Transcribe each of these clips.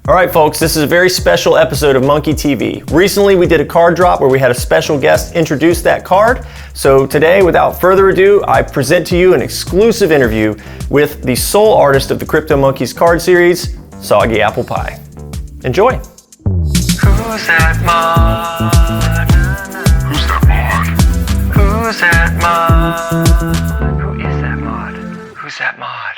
All right, folks, this is a very special episode of monKeyTV. Recently, we did a card drop where we had a special guest introduce that card. So today, without further ado, I present to you an exclusive interview with the sole artist of the cryptomonKeys card series, SoggyApplePie. Enjoy. Who's that mod? Who's that mod? Who's that mod? Who is that mod? Who's that mod?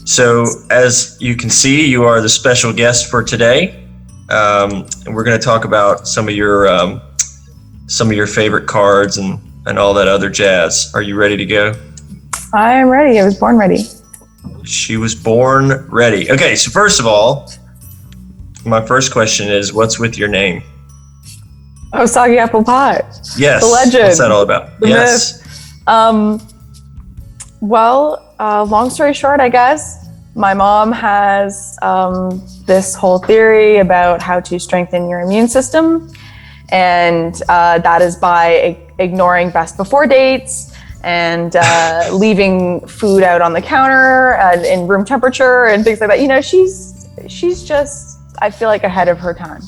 So as you can see, you are the special guest for today. And we're going to talk about some of your favorite cards and all that other jazz. Are you ready to go? I am ready. I was born ready. She was born ready. Okay, so first of all, my first question is, what's with your name? Oh, SoggyApplePie. Yes. The legend. What's that all about? The Yes. myth. Long story short, I guess, my mom has this whole theory about how to strengthen your immune system. And that is by ignoring best before dates and leaving food out on the counter in room temperature and things like that. You know, she's just, I feel like, ahead of her time.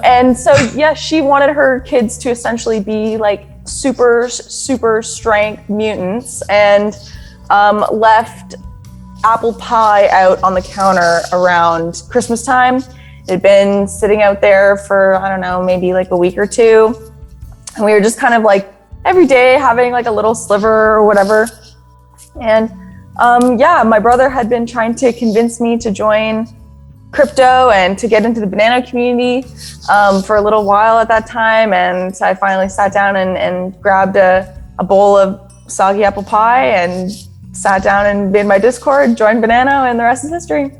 And so, yeah, she wanted her kids to essentially be like super strength mutants, and left apple pie out on the counter around Christmas time. It had been sitting out there for, I don't know, maybe like a week or two. And we were just kind of like every day having like a little sliver or whatever. And yeah, my brother had been trying to convince me to join crypto and to get into the BANANO community for a little while at that time. And I finally sat down and grabbed a bowl of soggy apple pie and sat down and made my Discord, joined BANANO, and the rest is history.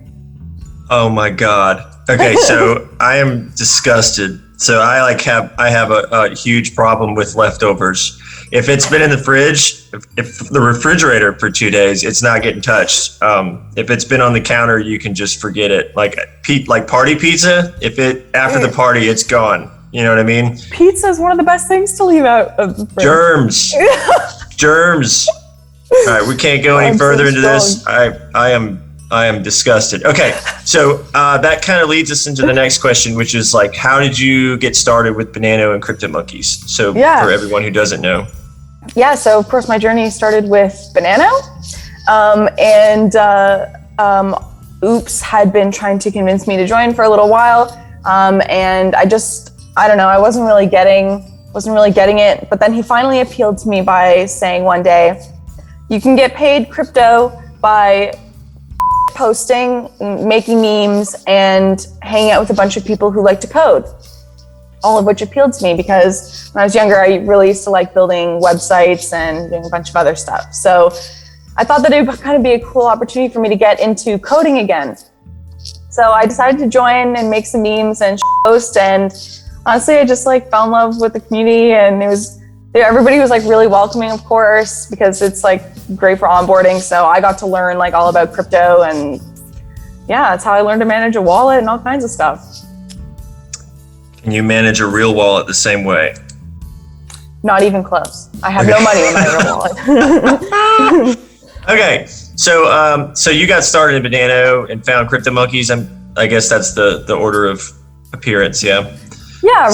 Oh my God. Okay, so I am disgusted. So I have a huge problem with leftovers. If it's been in the fridge, if the refrigerator for 2 days, it's not getting touched. If it's been on the counter, you can just forget it. Like party pizza, after the party, it's gone. You know what I mean? Pizza is one of the best things to leave out of the fridge. Germs. All right, we can't go any further into this. I am disgusted. Okay, so that kind of leads us into the next question, which is like, how did you get started with BANANO and cryptomonKeys? So for everyone who doesn't know. Yeah, so of course my journey started with BANANO, and Oops had been trying to convince me to join for a little while, and I don't know, I wasn't really getting it. But then he finally appealed to me by saying one day, you can get paid crypto by posting, making memes, and hanging out with a bunch of people who like to code. All of which appealed to me because when I was younger, I really used to like building websites and doing a bunch of other stuff. So I thought that it would kind of be a cool opportunity for me to get into coding again. So I decided to join and make some memes and post, and honestly, I just like fell in love with the community, and everybody was like really welcoming, of course, because it's like great for onboarding. So I got to learn like all about crypto, and yeah, that's how I learned to manage a wallet and all kinds of stuff. Can you manage a real wallet the same way? Not even close. I have no money in my real wallet. Okay, so you got started in BANANO and found cryptomonKeys. I guess that's the order of appearance, yeah? Yeah.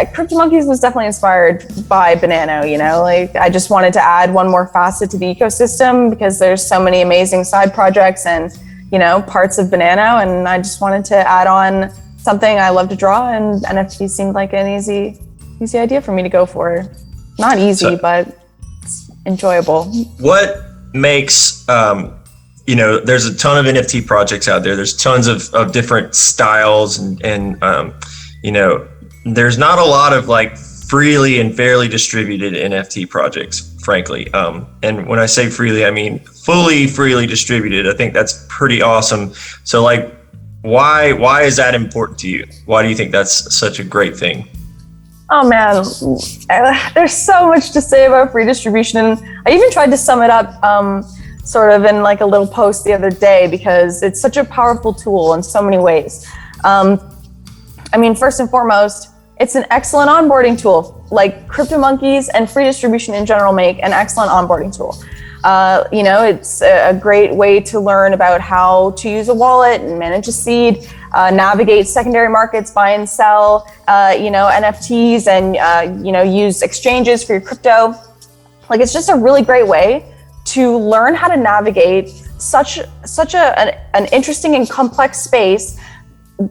cryptomonKeys was definitely inspired by BANANO, you know, like I just wanted to add one more facet to the ecosystem because there's so many amazing side projects and, you know, parts of BANANO, and I just wanted to add on something I love to draw, and NFTs seemed like an easy idea for me to go for. Not easy, but it's enjoyable. What makes, there's a ton of NFT projects out there. There's tons of different styles and there's not a lot of like freely and fairly distributed NFT projects, frankly. And when I say freely, I mean fully freely distributed. I think that's pretty awesome. So like, why is that important to you? Why do you think that's such a great thing? Oh man, there's so much to say about free distribution. And I even tried to sum it up sort of in like a little post the other day because it's such a powerful tool in so many ways. First and foremost, it's an excellent onboarding tool. Like cryptomonKeys and free distribution in general make an excellent onboarding tool. It's a great way to learn about how to use a wallet and manage a seed, navigate secondary markets, buy and sell, NFTs, and use exchanges for your crypto. Like, it's just a really great way to learn how to navigate such an interesting and complex space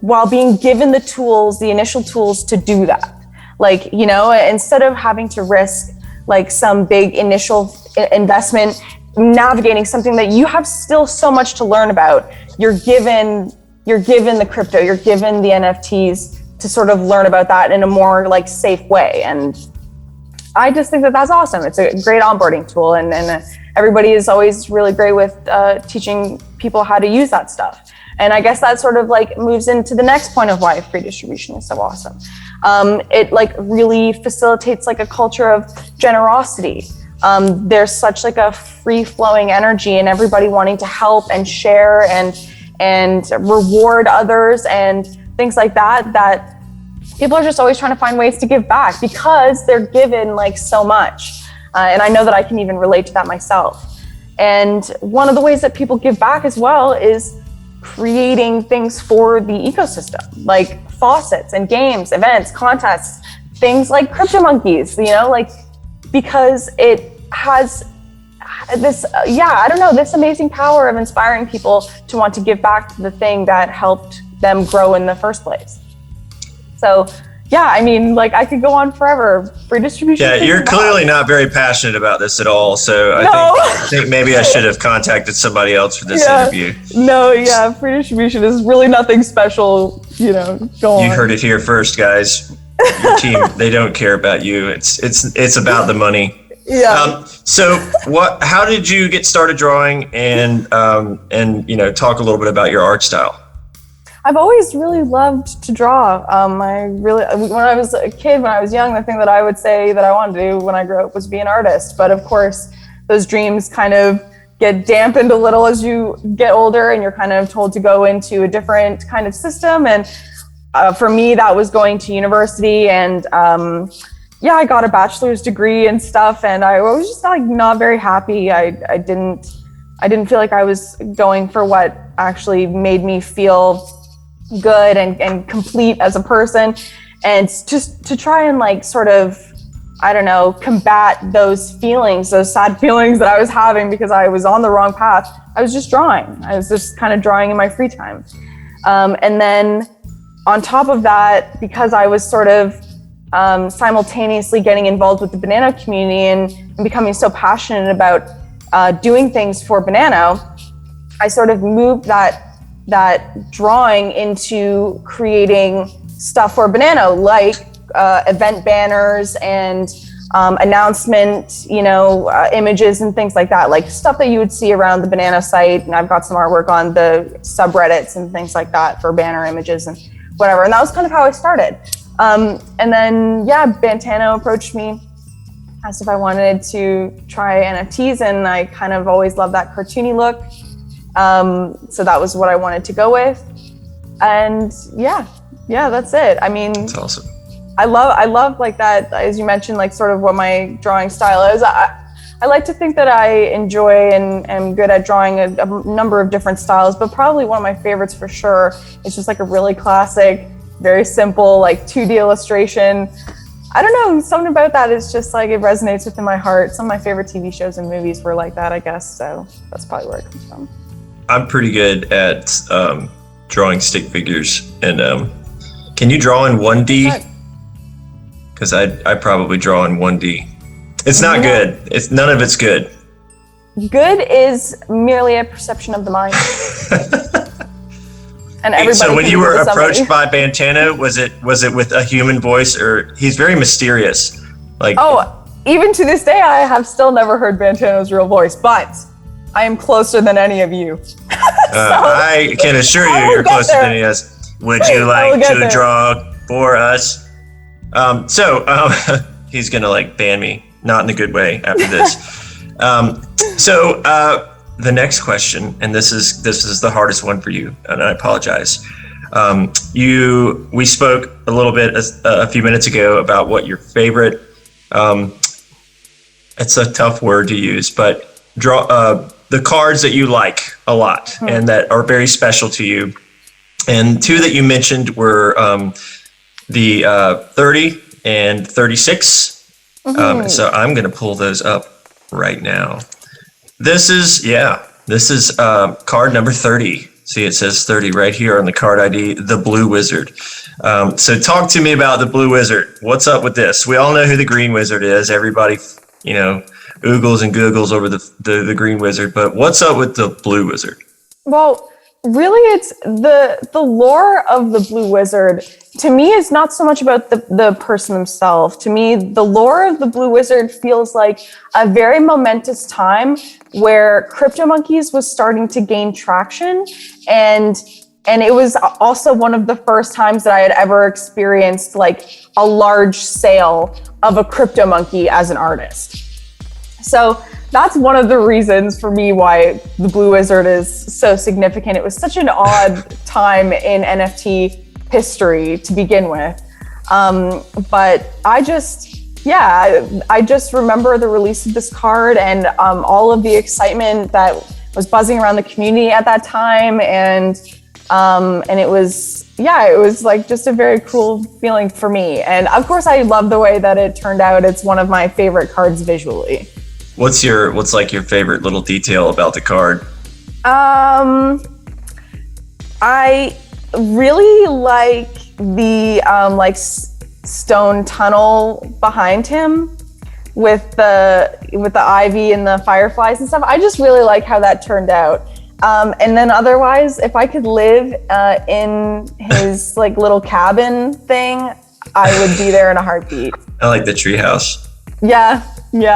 while being given the initial tools to do that. Like, instead of having to risk like some big initial investment, navigating something that you have still so much to learn about, you're given the crypto, you're given the NFTs to sort of learn about that in a more like safe way. And I just think that that's awesome. It's a great onboarding tool, and everybody is always really great with teaching people how to use that stuff. And I guess that sort of like moves into the next point of why free distribution is so awesome. It like really facilitates like a culture of generosity. There's such like a free flowing energy and everybody wanting to help and share and reward others and things like that people are just always trying to find ways to give back because they're given like so much. And I know that I can even relate to that myself. And one of the ways that people give back as well is creating things for the ecosystem, like faucets and games, events, contests, things like cryptomonKeys, because it has this, this amazing power of inspiring people to want to give back to the thing that helped them grow in the first place. So, I could go on forever. Free distribution. Yeah, you're clearly not very passionate about this at all. So I think maybe I should have contacted somebody else for this interview. No, free distribution is really nothing special. Go on. You heard it here first, guys. Your team, they don't care about you. It's about the money. Yeah. So how did you get started drawing and talk a little bit about your art style? I've always really loved to draw. When I was a kid, when I was young, the thing that I would say that I wanted to do when I grew up was be an artist. But of course, those dreams kind of get dampened a little as you get older and you're kind of told to go into a different kind of system. And for me, that was going to university and I got a bachelor's degree and stuff. And I was just like not very happy. I didn't feel like I was going for what actually made me feel good and complete as a person, and just to try and like sort of combat those sad feelings that I was having because I was on the wrong path. I was just drawing. I was just kind of drawing in my free time, and then on top of that, because I was sort of simultaneously getting involved with the BANANO community and becoming so passionate about doing things for BANANO, I sort of moved that drawing into creating stuff for BANANO, like event banners and announcement, images and things like that, like stuff that you would see around the BANANO site. And I've got some artwork on the subreddits and things like that for banner images and whatever. And that was kind of how I started. And then, Bantano approached me, asked if I wanted to try NFTs, and I kind of always loved that cartoony look. So that was what I wanted to go with. And that's it. I mean, that's awesome. I love like that, as you mentioned, like sort of what my drawing style is. I like to think that I enjoy and am good at drawing a number of different styles, but probably one of my favorites for sure is just like a really classic, very simple, like 2D illustration. I don't know, something about that is just like, it resonates within my heart. Some of my favorite TV shows and movies were like that, I guess. So that's probably where it comes from. I'm pretty good at drawing stick figures. And can you draw in 1D? Because I probably draw in 1D. It's not good. None of it's good. Good is merely a perception of the mind. And everybody. So when you were approached by Bantano, was it with a human voice, or he's very mysterious? Like, even to this day, I have still never heard Bantano's real voice, but I am closer than any of you. I can assure you, you're closer than he is. Would you like to draw for us? He's gonna like ban me, not in a good way after this. The next question, and this is the hardest one for you, and I apologize. We spoke a little bit a few minutes ago about what your favorite. It's a tough word to use, but draw the cards that you like a lot and that are very special to you. And two that you mentioned were the 30 and 36. So I'm going to pull those up right now. This is card number 30. See, it says 30 right here on the card ID, the Blue Wizard. So talk to me about the Blue Wizard. What's up with this? We all know who the Green Wizard is. Everybody, oogles and googles over the Green Wizard, but what's up with the Blue Wizard? Well, really, it's the lore of the Blue Wizard. To me, it's not so much about the person themselves. To me, the lore of the Blue Wizard feels like a very momentous time where CryptomonKeys was starting to gain traction, and it was also one of the first times that I had ever experienced like a large sale of a CryptomonKey as an artist. So that's one of the reasons for me why the Blue Wizard is so significant. It was such an odd time in NFT history to begin with. But I just remember the release of this card and all of the excitement that was buzzing around the community at that time. And it was like just a very cool feeling for me. And of course I love the way that it turned out. It's one of my favorite cards visually. What's like your favorite little detail about the card? I really like the stone tunnel behind him with the ivy and the fireflies and stuff. I just really like how that turned out. And then otherwise, if I could live in his like little cabin thing, I would be there in a heartbeat. I like the treehouse. Yeah,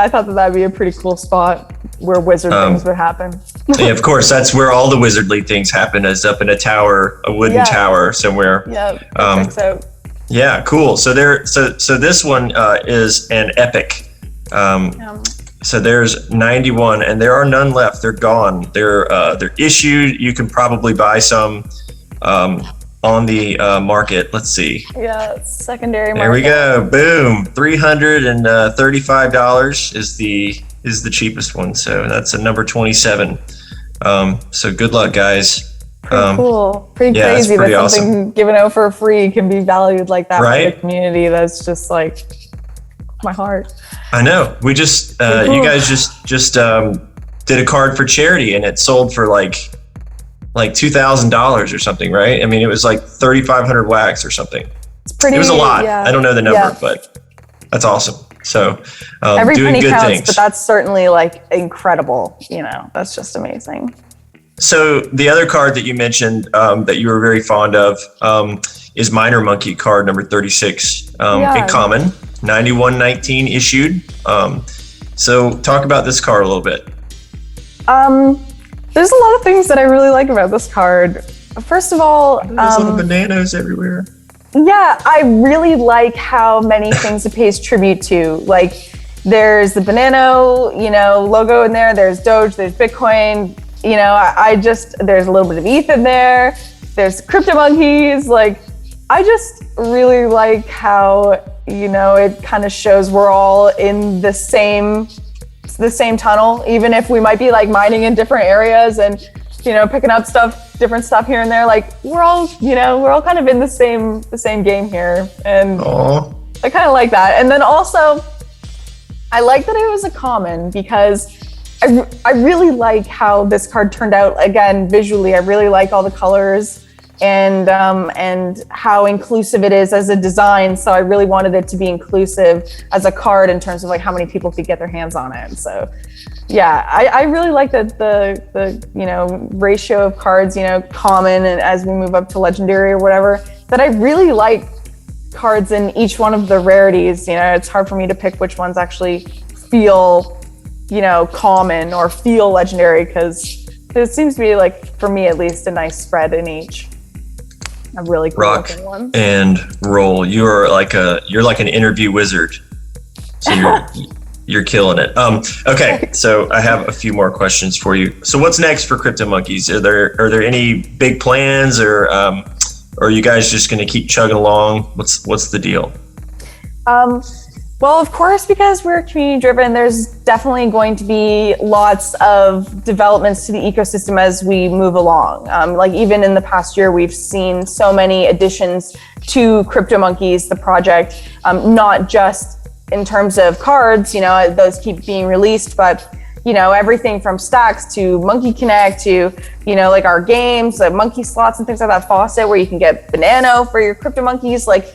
I thought that'd be a pretty cool spot where wizard things would happen. Yeah, of course, that's where all the wizardly things happen, is up in a tower, a wooden tower somewhere. Yeah, checks out. Yeah, cool. So this one is an epic. So there's 91, and there are none left. They're gone. They're issued. You can probably buy some on the market. Let's see. Yeah, secondary market. There we go. Boom. $335 is the cheapest one. So that's a number 27. So good luck, guys. Pretty cool. Pretty crazy that something given out for free can be valued like that by the community. That's just like my heart. I know. We just you guys just did a card for charity, and it sold for like $2,000 or something, right? I mean, it was like 3,500 wax or something. It was a lot. Yeah. I don't know the number, but that's awesome. So every doing penny good counts, things. But that's certainly like incredible. That's just amazing. So the other card that you mentioned that you were very fond of is Minor Monkey card number 36, in common, 9119 issued. So talk about this card a little bit. There's a lot of things that I really like about this card. First of all, there's little bananas everywhere. Yeah, I really like how many things it pays tribute to. Like, there's the BANANO, logo in there. There's Doge. There's Bitcoin. There's a little bit of ETH in there. There's CryptomonKeys. Like, I just really like how it kind of shows we're all in the same tunnel, even if we might be like mining in different areas and picking up different stuff here and there. Like, we're all kind of in the same game here, and I kind of like that. And then also, I like that it was a common because I really like how this card turned out. Again, visually, I really like all the colors and how inclusive it is as a design. So I really wanted it to be inclusive as a card in terms of like how many people could get their hands on it. So yeah, I really like that the ratio of cards, common, and as we move up to legendary or whatever, that I really like cards in each one of the rarities. It's hard for me to pick which ones actually feel, common or feel legendary, because it seems to be like, for me at least, a nice spread in each. A really cool rock looking one. And roll. You're like an interview wizard. So you're killing it. Okay, so I have a few more questions for you. So what's next for CryptomonKeys? Are there any big plans, or are you guys just going to keep chugging along? What's the deal? Well, of course, because we're community driven, there's definitely going to be lots of developments to the ecosystem as we move along. Like even in the past year, we've seen so many additions to cryptomonKeys, the project, not just in terms of cards, those keep being released, but everything from stacks to Monkey Connect to, like our games, like monkey slots and things like that, faucet where you can get BANANO for your cryptomonKeys. Like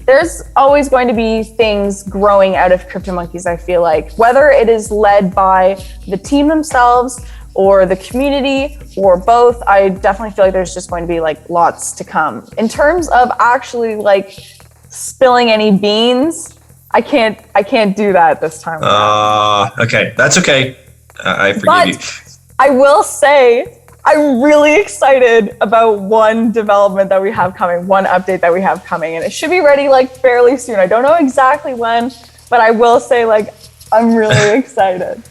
there's always going to be things growing out of cryptomonKeys, I feel like, whether it is led by the team themselves or the community or both. I definitely feel like there's just going to be like lots to come. In terms of actually like spilling any beans, I can't do that this time. Okay, that's okay. I forgive but you. I will say I'm really excited about one development that we have coming, one update that we have coming, and it should be ready like fairly soon. I don't know exactly when, but I will say like I'm really excited.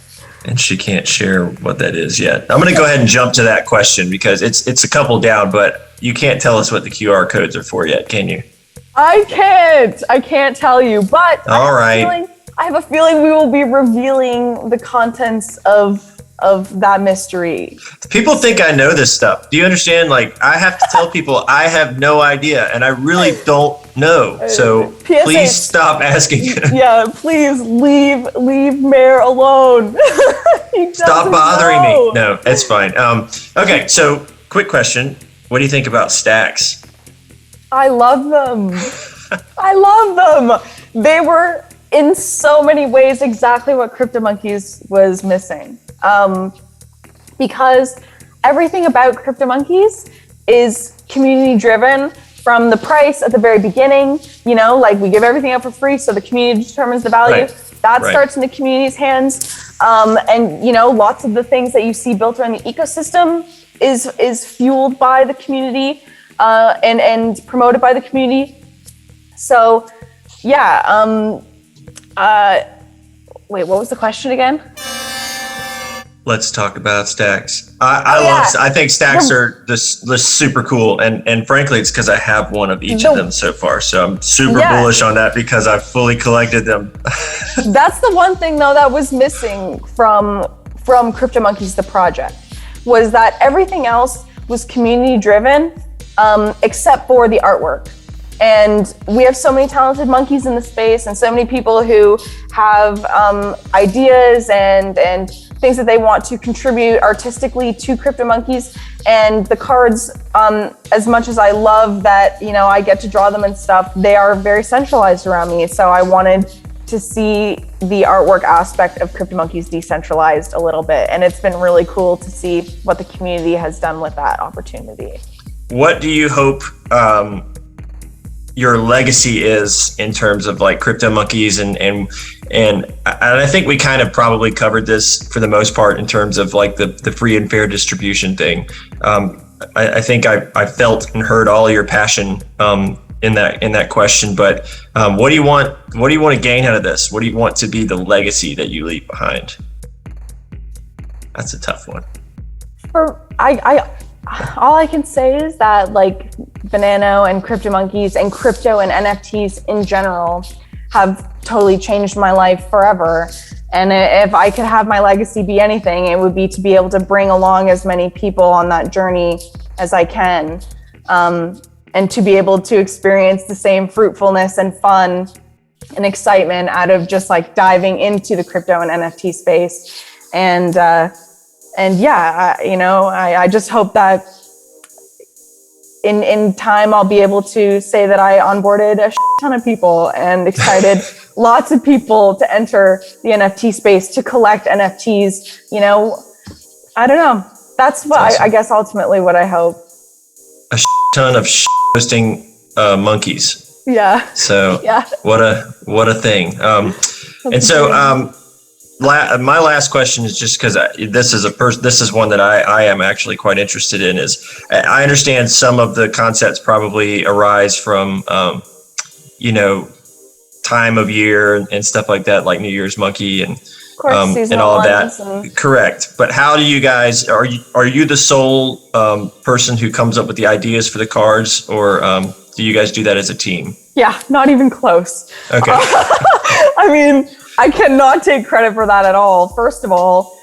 And she can't share what that is yet. I'm going to go ahead and jump to that question because it's a couple down, but you can't tell us what the QR codes are for yet, can you? I can't tell you, but all right. I have a feeling we will be revealing the contents of that mystery. People think I know this stuff. Do you understand? Like I have to tell people I have no idea and I really don't know. So please stop asking. Yeah, please leave Mayor alone. Stop bothering me. No, it's fine. Okay, so quick question. What do you think about stacks? I love them. I love them. They were in so many ways exactly what cryptomonKeys was missing. Because everything about cryptomonKeys is community driven from the price at the very beginning, like we give everything up for free so the community determines the value. Right. That starts in the community's hands. And lots of the things that you see built around the ecosystem is fueled by the community and promoted by the community. So yeah, wait, what was the question again? Let's talk about stacks. I think stacks are just super cool. And frankly, it's because I have one of each of them so far. So I'm super bullish on that because I've fully collected them. That's the one thing though that was missing from cryptomonKeys, the project, was that everything else was community driven, except for the artwork. And we have so many talented monkeys in the space and so many people who have ideas and things that they want to contribute artistically to cryptomonKeys. And the cards, as much as I love that, I get to draw them and stuff, they are very centralized around me. So I wanted to see the artwork aspect of cryptomonKeys decentralized a little bit. And it's been really cool to see what the community has done with that opportunity. What do you hope your legacy is in terms of like cryptomonKeys and I think we kind of probably covered this for the most part in terms of like the free and fair distribution thing. I think I felt and heard all your passion in that question, but what do you want to gain out of this? What do you want to be the legacy that you leave behind? That's a tough one. All I can say is that like BANANO and cryptomonKeys and crypto and NFTs in general have totally changed my life forever. And if I could have my legacy be anything, it would be to be able to bring along as many people on that journey as I can, and to be able to experience the same fruitfulness and fun and excitement out of just like diving into the crypto and NFT space. And yeah, I just hope that in time I'll be able to say that I onboarded a ton of people and excited lots of people to enter the NFT space, to collect NFTs. I don't know. That's what awesome. I guess ultimately what I hope. A ton of hosting monkeys. Yeah. So yeah. What a thing. And so my last question is just because this is one that I am actually quite interested in. Is I understand some of the concepts probably arise from time of year and stuff like that, like New Year's Monkey and course, and seasonal all of ones that. Correct. But how do you guys, are you the sole person who comes up with the ideas for the cards, or do you guys do that as a team? Yeah, not even close. Okay. I mean, I cannot take credit for that at all. First of all,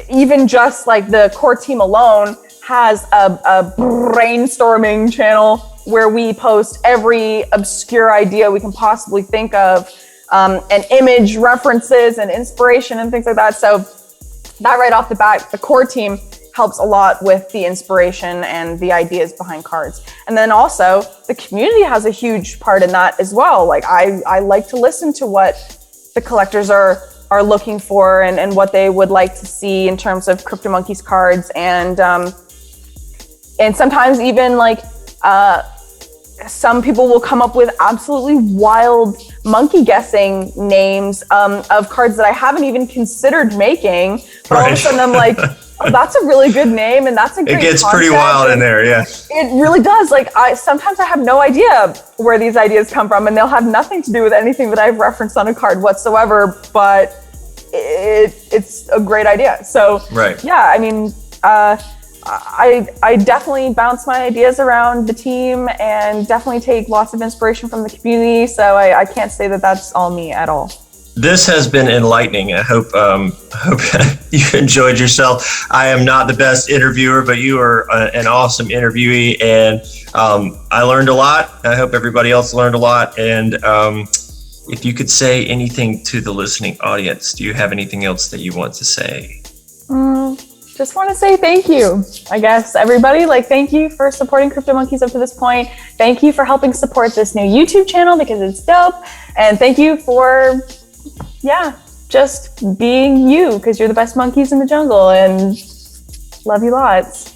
even just like the core team alone has a brainstorming channel where we post every obscure idea we can possibly think of, and image references and inspiration and things like that. So that right off the bat, the core team helps a lot with the inspiration and the ideas behind cards. And then also the community has a huge part in that as well. Like I like to listen to what the collectors are looking for and what they would like to see in terms of cryptomonKeys cards, and sometimes even like some people will come up with absolutely wild monkey guessing names of cards that I haven't even considered making. But all of a sudden I'm like, oh, that's a really good name, and that's a great It gets concept. pretty wild in there, yeah. It really does. Like sometimes I have no idea where these ideas come from, and they'll have nothing to do with anything that I've referenced on a card whatsoever, but it's a great idea. So right. Yeah, I mean, I definitely bounce my ideas around the team and definitely take lots of inspiration from the community. So I can't say that that's all me at all. This has been enlightening. I hope you enjoyed yourself. I am not the best interviewer, but you are an awesome interviewee, and I learned a lot. I hope everybody else learned a lot. And if you could say anything to the listening audience, do you have anything else that you want to say? Just want to say thank you, I guess, everybody. Like, thank you for supporting cryptomonKeys up to this point. Thank you for helping support this new YouTube channel because it's dope. And thank you for, just being you, because you're the best monkeys in the jungle, and love you lots.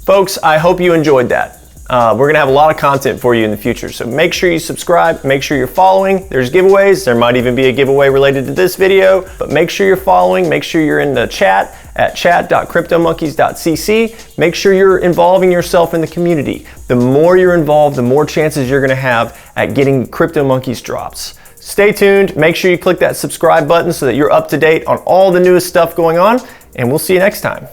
Folks, I hope you enjoyed that. We're going to have a lot of content for you in the future, so make sure you subscribe, make sure you're following. There's giveaways. There might even be a giveaway related to this video, but make sure you're following. Make sure you're in the chat at chat.cryptomonkeys.cc. Make sure you're involving yourself in the community. The more you're involved, the more chances you're going to have at getting cryptomonKeys drops. Stay tuned. Make sure you click that subscribe button so that you're up to date on all the newest stuff going on, and we'll see you next time.